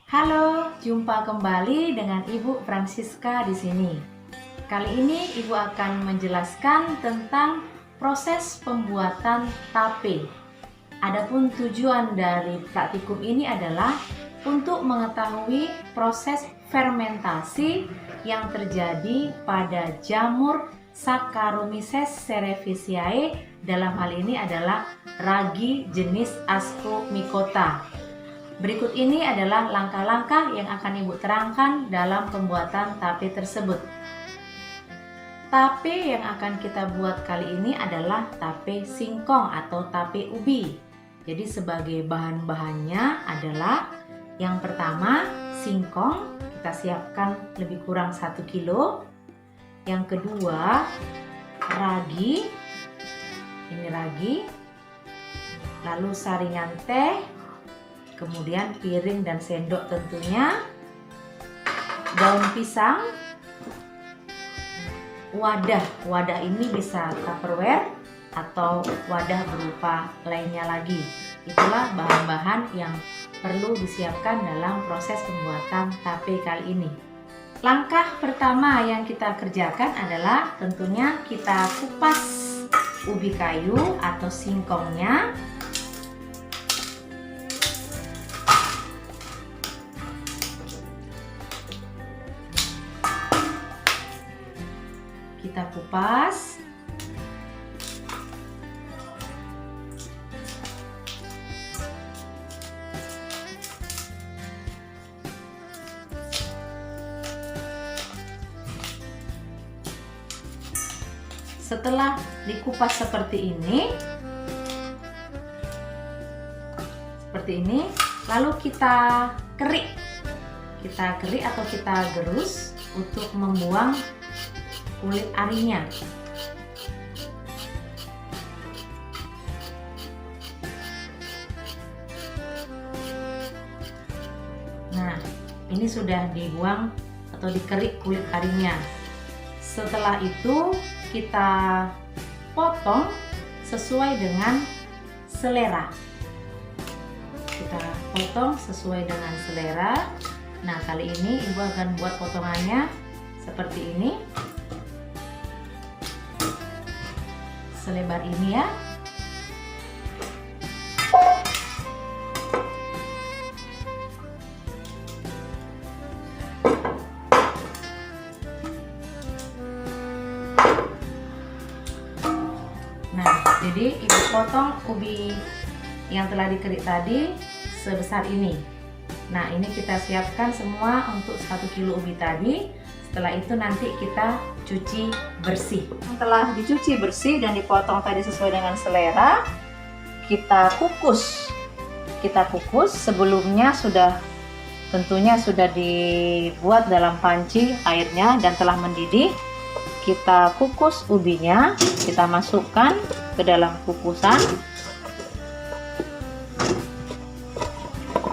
Halo, jumpa kembali dengan Ibu Francisca di sini. Kali ini Ibu akan menjelaskan tentang proses pembuatan tape. Adapun tujuan dari praktikum ini adalah untuk mengetahui proses fermentasi yang terjadi pada jamur Saccharomyces cerevisiae, dalam hal ini adalah ragi jenis Ascomycota. Berikut ini adalah langkah-langkah yang akan Ibu terangkan dalam pembuatan tape tersebut. Tape yang akan kita buat kali ini adalah tape singkong atau tape ubi. Jadi sebagai bahan-bahannya adalah yang pertama singkong, kita siapkan lebih kurang 1 kilo. Yang kedua ragi, ini ragi, lalu saringan teh, kemudian piring dan sendok tentunya, daun pisang, wadah ini bisa tupperware atau wadah berupa lainnya lagi. Itulah bahan-bahan yang perlu disiapkan dalam proses pembuatan tape kali ini. Langkah pertama yang kita kerjakan adalah tentunya kita kupas ubi kayu atau singkongnya. Kita kupas. Setelah dikupas seperti ini, lalu kita kerik. Kita kerik atau kita gerus untuk membuang kulit arinya. Nah, ini sudah dibuang atau dikerik kulit arinya. Setelah itu kita potong sesuai dengan selera. Kita potong sesuai dengan selera. Nah, kali ini Ibu akan buat potongannya seperti ini. Selebar ini ya. Nah, jadi Ibu potong ubi yang telah dikerik tadi sebesar ini. Nah, ini kita siapkan semua untuk 1 kilo ubi tadi. Setelah itu nanti kita cuci bersih. Setelah dicuci bersih dan dipotong tadi sesuai dengan selera, kita kukus. Kita kukus sebelumnya tentunya sudah dibuat dalam panci airnya dan telah mendidih. Kita kukus ubinya, kita masukkan ke dalam kukusan.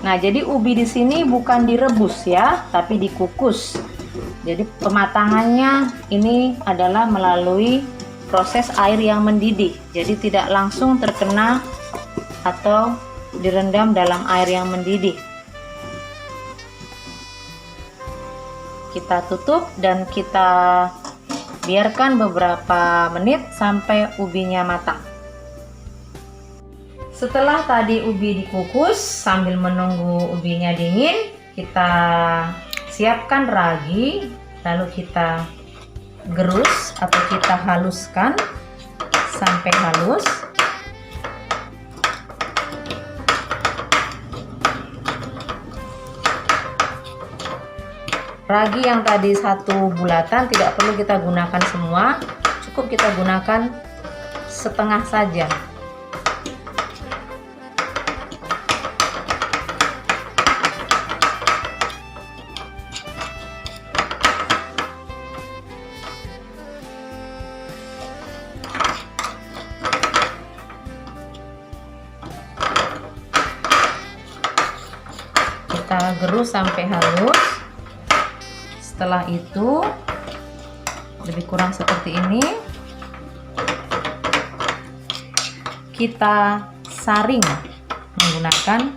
Nah, jadi ubi di sini bukan direbus ya, tapi dikukus. Jadi pematangannya ini adalah melalui proses air yang mendidih. Jadi tidak langsung terkena atau direndam dalam air yang mendidih. Kita tutup dan kita biarkan beberapa menit sampai ubinya matang. Setelah tadi ubi dikukus, sambil menunggu ubinya dingin, kita siapkan ragi, lalu kita gerus atau kita haluskan sampai halus. Ragi yang tadi 1 bulatan tidak perlu kita gunakan semua, cukup kita gunakan setengah saja. Kita gerus sampai halus. Setelah itu lebih kurang seperti ini, kita saring menggunakan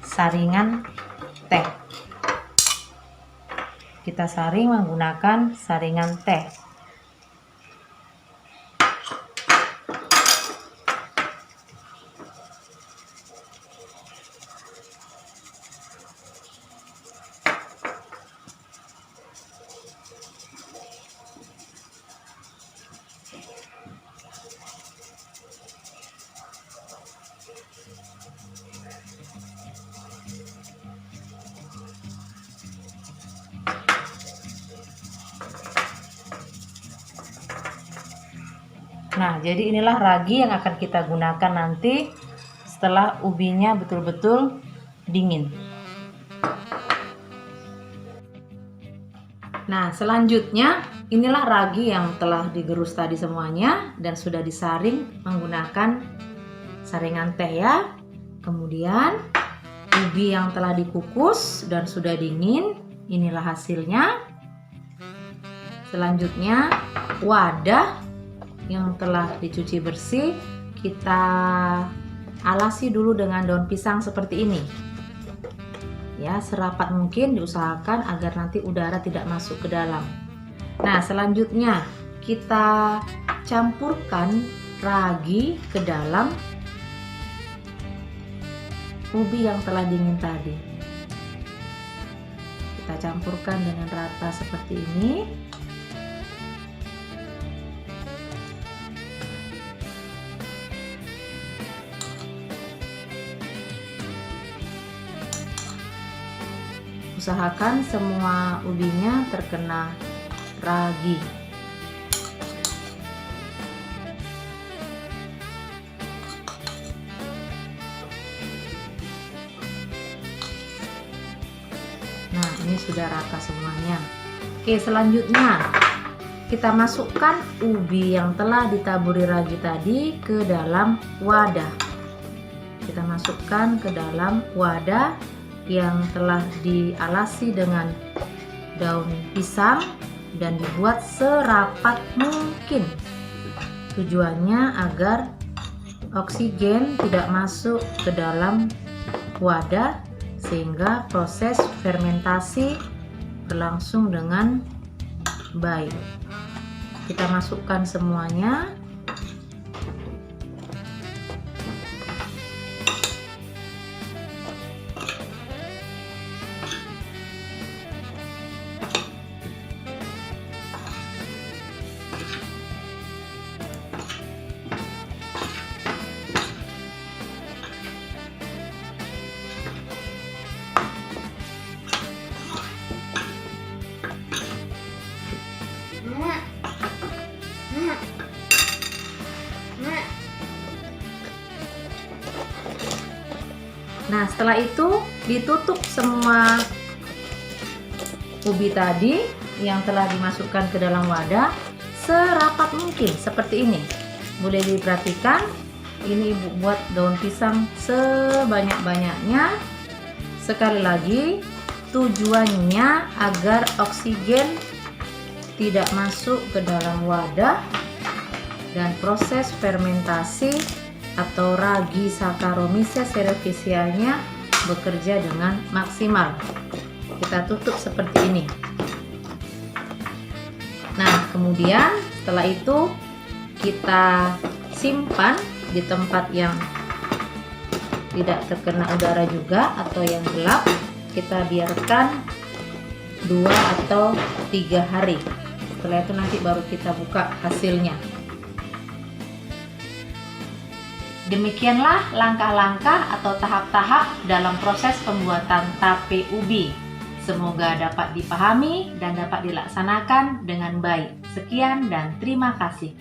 saringan teh. kita saring menggunakan saringan teh. Nah, jadi inilah ragi yang akan kita gunakan nanti setelah ubinya betul-betul dingin. Nah, selanjutnya inilah ragi yang telah digerus tadi semuanya dan sudah disaring menggunakan saringan teh ya. Kemudian ubi yang telah dikukus dan sudah dingin, inilah hasilnya. Selanjutnya wadah yang telah dicuci bersih kita alasi dulu dengan daun pisang seperti ini ya, serapat mungkin diusahakan agar nanti udara tidak masuk ke dalam. Nah, selanjutnya kita campurkan ragi ke dalam ubi yang telah dingin tadi. Kita campurkan dengan rata seperti ini. Usahakan semua ubinya terkena ragi. Nah, ini sudah rata semuanya. Oke, selanjutnya kita masukkan ubi yang telah ditaburi ragi tadi ke dalam wadah. Kita masukkan ke dalam wadah yang telah dialasi dengan daun pisang dan dibuat serapat mungkin. Tujuannya agar oksigen tidak masuk ke dalam wadah sehingga proses fermentasi berlangsung dengan baik. Kita masukkan semuanya. Nah, setelah itu ditutup semua ubi tadi yang telah dimasukkan ke dalam wadah serapat mungkin seperti ini. Boleh diperhatikan, ini Ibu buat daun pisang sebanyak-banyaknya. Sekali lagi, tujuannya agar oksigen tidak masuk ke dalam wadah dan proses fermentasi atau ragi Saccharomyces cerevisianya bekerja dengan maksimal. Kita tutup seperti ini. Nah, kemudian setelah itu kita simpan di tempat yang tidak terkena udara juga atau yang gelap. Kita biarkan 2 atau 3 hari. Setelah itu nanti baru kita buka hasilnya. Demikianlah langkah-langkah atau tahap-tahap dalam proses pembuatan tape ubi. Semoga dapat dipahami dan dapat dilaksanakan dengan baik. Sekian dan terima kasih.